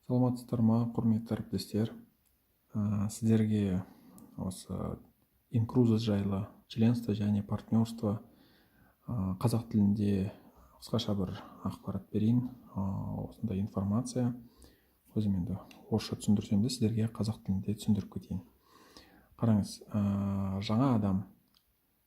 Саламатсыздар ма, құрметті әріптестер. Сіздерге осы инкрузес жайлы, членство және партнерство қазақ тілінде қысқаша бір ақпарат берейін. Осындай информация. Өзім енді орысша түсіндірсем де сіздерге қазақ тілінде түсіндіріп кетейін. Қараңыз, жаңа адам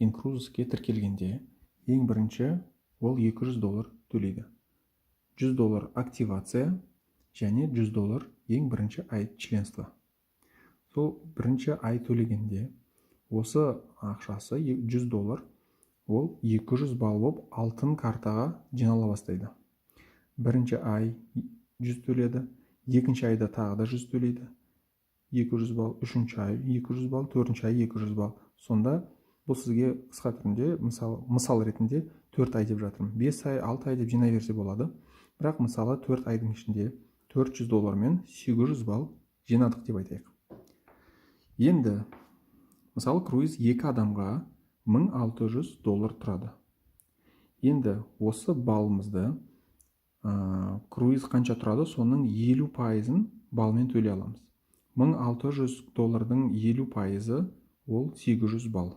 инкрузеске тіркелгенде ең бірінші ол $200 төлейді. $100 активация және $100 ең бірінші ай членство. Сол бірінші ай төлегенде осы ақшасы $100 ол 200 балл болып алтын картаға жинала бастайды. Бірінші ай 100 төледі, екінші айда тағы да 100 төлейді. 200 балл, үшінші ай 200 балл, төртінші ай 200 балл. Сонда бұл сізге қысқа түрінде мысал ретінде 4 ай деп жатырмын. 5 ай, 6 ай деп жинай берсе болады. Бірақ мысалы 4 айдың ішінде $400 мен 800 балл жинадық деп айтайық. Енді мысалы круиз 2 адамға $1600 тұрады. Енді осы баллымызды круиз қанша тұрады, соның 50%-ын балмен төлей аламыз. $1600-дың 50%-ы ол 800 балл.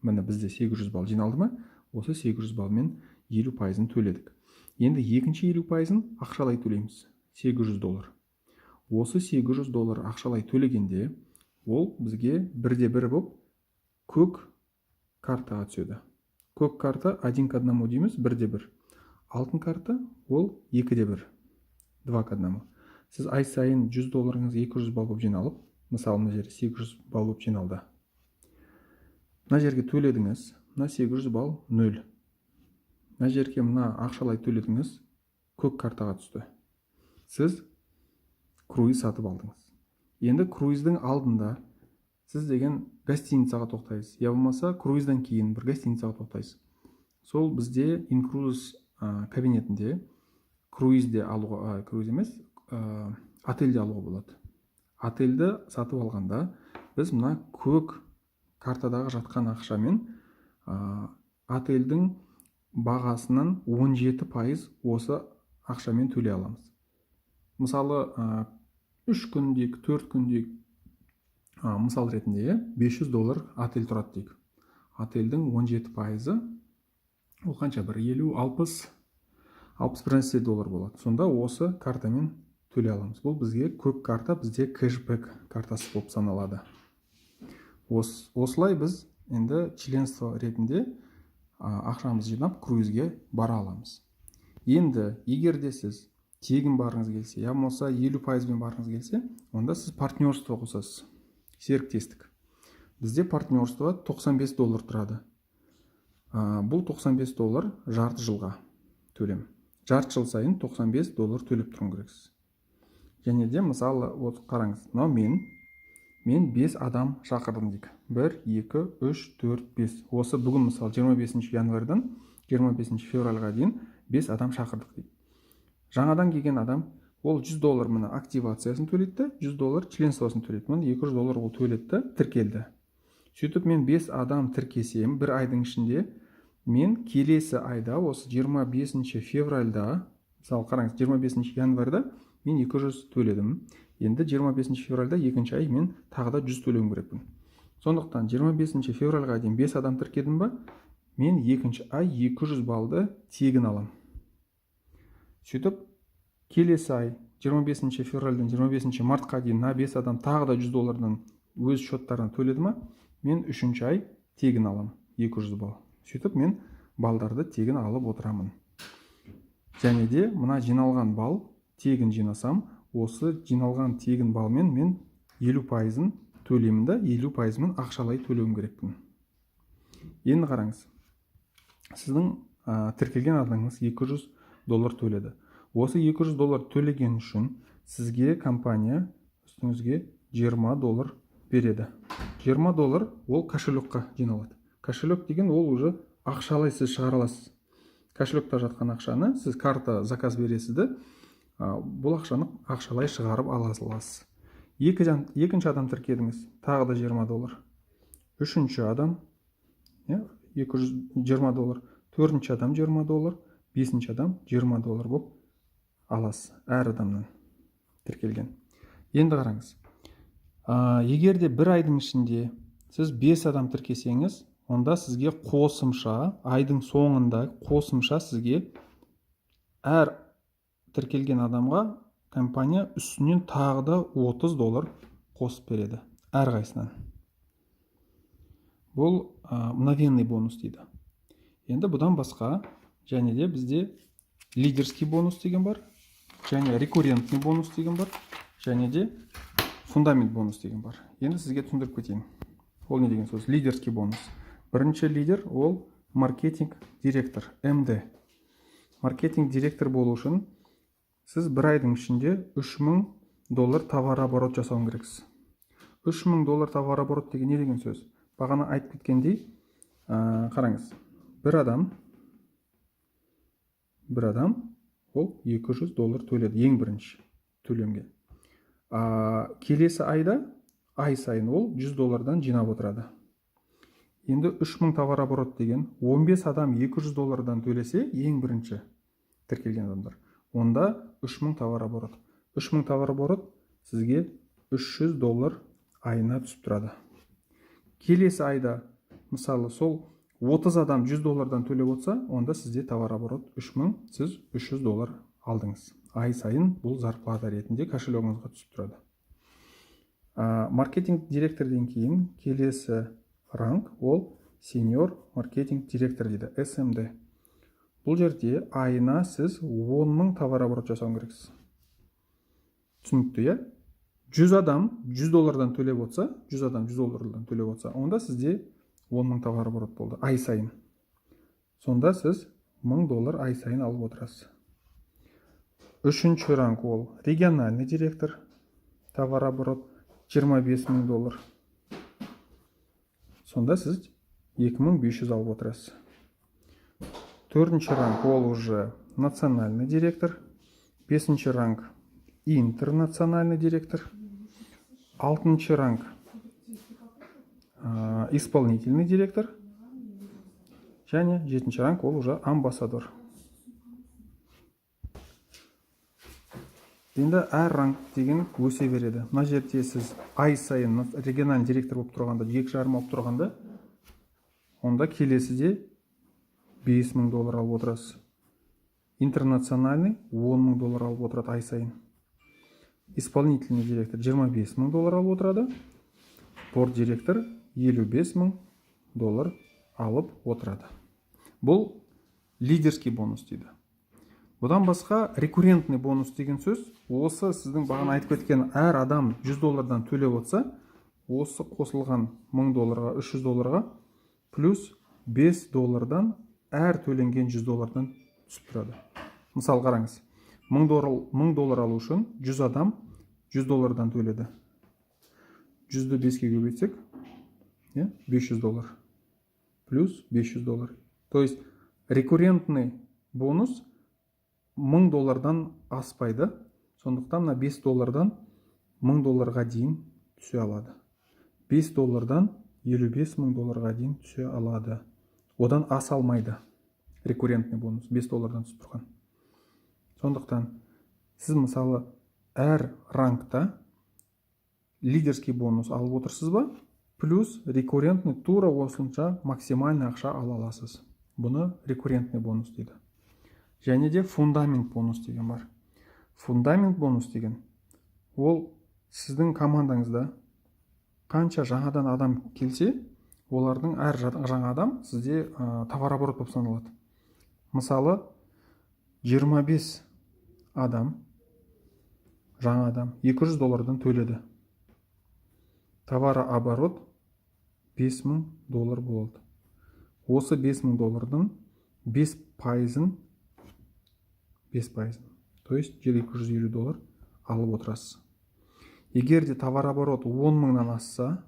Міне бізде 800 балл жиналды ма? Осы 800 баллмен 50%-ын төледік. Енді екінші 50%-ын ақшалай төлейміз. $800. Осы $800 ақшалай төлегенде ол бізге 1:1 болып көк картаға түседі. Көк карта 1:1 дейміз, 1:1. Алтын карта ол 2:1, 2:1. Сіз ай сайын $100-ыңыз 200 балл болып жиналып, мысалы мына жерде 800 балл болып жиналды. Мына жерге төледіңіз, мына 800 балл 0. Мына жерге мына ақшалай төледіңіз, көк картаға түсті. Сіз круиз сатып алдыңыз. Енді круиздің алдында сіз деген гостиницаға тоқтайсыз. Я болмаса круиздан кейін бір гостиницаға тоқтайсыз. Сол бізде инкрузес кабинетінде круизде алуға, круиз емес, отельде алуға болады. Отельді сатып алғанда біз мына көк картадағы жатқан ақшамен отельдің бағасынан 17% осы ақшамен төлей аламыз. Мысалы 3 күндік, 4 күндік мысал ретінде $500 отель тұрады дейік. Отельдің 17%-ы ол қанша? Бір 50, 60 доллар болады. Сонда осы картамен төлей аламыз. Бұл бізге көк карта, бізде кэшбэк картасы болып саналады. Осылай біз енді членство ретінде ақшамыз жинап круизге бара аламыз. Енді егер де сіз тегін барыңыз келсе, я болмаса 50%-бен барыңыз келсе, онда сіз партнерство қосасыз. Серіктестік. Бізде партнерство $95 тұрады. Бұл $95 жарты жылға төлем. Жарты жыл сайын $95 төлеп тұруың керексіз. Және де мысалы, қараңыз, мен 5 адам шақырдым дейік. 1, 2, 3, 4, 5. Осы бүгін мысалы 25 январьдан 25 февральға дейін 5 адам шақырдық дейік. Жаңадан келген адам ол $100 мына активациясын төлетті, $100 членствосын төлетті. Міне $200 ол төлетті, тіркелді. Сөйтіп мен 5 адам тіркесем, бір айдың ішінде мен келесі айда осы 25 февральда, мысалы қараңыз, 25 январьда мен 200 төледім. Енді 25 февральда екінші ай мен тағы да 100 төлеуім керекпін. Сондықтан 25 февральға дейін 5 адам тіркедім ба, мен екінші ай 200 баллды тегін алам. Сөйтіп, келесі ай 25 февральдан 25 мартқа дейін 5 адам тағы да $100 өз шоттарына төледі ма, мен үшінші ай тегін алам, 200 балл. Сөйтіп, мен балдарды тегін алып отырамын. Және де мына жиналған балл тегін жинасам, осы жиналған тегін балмен мен 50%-ын төлеймін да, 50%-ын ақшалай төлеуім керекпін. Енді қараңыз, сіздің тіркелген адамыңыз $200 төледі. Осы $200 төлеген үшін сізге компания үстіңізге $20 береді. $20 ол кошелекқа жиналады. Кошелек деген ол уже ақшалай сіз шығара аласыз. Кошелекта жатқан ақшаны сіз карта заказ бересіз де, бұл ақшаны ақшалай шығарып аласыз. Екінші адам тіркедіңіз, тағы да $20. Үшінші адам $220, төртінші адам $20, бесінші адам $20 болып аласыз әр адамнан. тіркелген. Енді қараңыз, егер де бір айдың ішінде сіз 5 адам тіркесеңіз, онда сізге қосымша, айдың соңында қосымша сізге әр тіркелген адамға компания үстінен тағы да $30 қосып береді әрқайсынан. Бұл мгновенный бонус дейді. Енді бұдан басқа және де бізде лидерский бонус деген бар, және рекуррентный бонус деген бар, және де фундамент бонус деген бар. Енді сізге түсіндіріп кетейін. Ол не деген сөз? Лидерский бонус. Бірінші лидер ол маркетинг директор, МД. Маркетинг директор болу үшін сіз бір айдың ішінде $3000 товар оборот жасауың керексіз. $3000 товар оборот деген не деген сөз? Бағана айтып кеткендей, қараңыз, бір адам ол $200 төледі ең бірінші төлемге. Келесі айда ай сайын ол $100 жинап отырады. Енді 3000 товар оборот деген 15 адам $200 төлесе ең бірінші тіркелген адамдар. Онда 3000 товар оборот. 3000 товар оборот сізге $300 айына түсіп тұрады. Келесі айда, мысалы, сол 30 адам $100 төлеп отса, онда сізде товар оборот 3000, сіз $300 алдыңыз. Ай сайын бұл зарплата ретінде кошелегіңізге түсіп тұрады. Маркетинг директорден кейін келесі ранг ол сеньор маркетинг директор дейді, СМД. Бұл жерде айына сіз 10.000 товар оборот жасауың керексіз. Түсінікті, иә? 100 адам $100 төлеп отса, 100 адам $100 төлеп отса, онда сізде 10.000 товар оборот болды ай сайын. Сонда сіз $1000 ай сайын алып отырасыз. Үшінші ранг ол региональный директор, товар оборот $25000. Сонда сіз 2500 алып отырасыз. Төртінші ранг ол уже национальный директор, бесінші ранг интернациональный директор, алтыншы ранг исполнительный директор, және жетінші ранг ол уже амбассадор. Енді әр ранг деген өсе береді. Мына жерде сіз ай сайын региональный директор болып тұрғанда, 2,5 болып тұрғанда, онда келесіде $5000 алып отырасыз. Интернациональный $10.000 алып отырады ай сайын. Исполнительный директор $25000 алып отырады. Борт директор $55000 алып отырады. Бұл лидерский бонус дейді. Бұдан басқа рекуррентный бонус деген сөз, осы сіздің бағана айтып кеткен әр адам $100 төлеп отса, осы қосылған $1000-ға, $300-ға плюс $5 әр төленген $100 түсіп тұрады. Мысал қараңыз, $1000 алу үшін 100 адам $100 төледі. 100-ді 5-ке көбейтсек, $500 плюс $500. То есть рекуррентный бонус $1000 аспайды, сондықтан $5 $1000-ға дейін түсе алады. $5 $55,000-ға дейін түсе алады. Одан аса алмайды рекуррентный бонус $5 түсіп тұрған. Сондықтан сіз мысалы әр рангта лидерский бонус алып отырсыз ба, плюс рекуррентный тура осынша максимальный ақша ала аласыз. Бұны рекуррентный бонус дейді. Және де фундамент бонус деген бар. Фундамент бонус деген ол сіздің командаңызда қанша жаңадан адам келсе, олардың әр жаңа адам сізде товар оборот болып саналады. Мысалы 25 адам, жаңа адам $200 төледі. Товар оборот $5000 болды. Осы $5000-ның 5%, то есть $250 алып отырасыз. Егер де товар оборот 10.000-нан асса,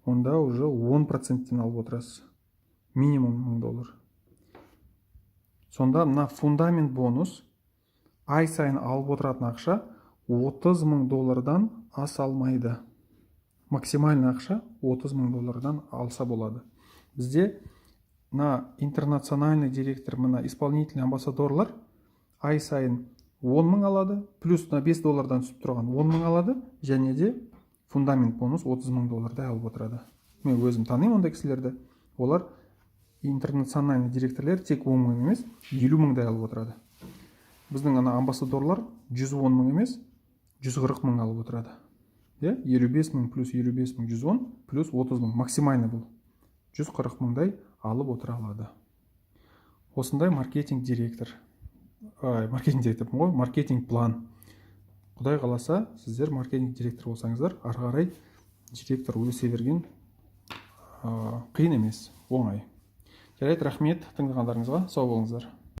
онда уже 10%-тен алып отырасыз. Минимум $1000. Сонда мына фундамент бонус ай сайын алып отыратын ақша $30,000-дан аса алмайды. Максимальный ақша $30,000-дан алса болады. Бізде на интернациональный директор, мына исполнительный амбассадорлар ай сайын 10 мың алады, плюс $5 түсіп тұрған 10 мың алады, және де фундамент бонус 30 мың доллардай алып отырады. Мен өзім танимын ондай кісілерді. Олар интернациональный директорлер тек 10 мың емес, 50 мыңдай алып отырады. Біздің ана амбассадорлар 110 мың емес, 140 мың алып отырады. 55 мың плюс 55 мың 110 плюс 30 мың максимальный бұл. 140 мыңдай алып отыра алады. Осындай маркетинг директор ғой, маркетинг план. Құдай қаласа, сіздер маркетинг директор болсаңыздар, ары қарай директор өсе берген қиын емес, оңай. Жарайды, рахмет тыңдағандарыңызға, сау болыңыздар.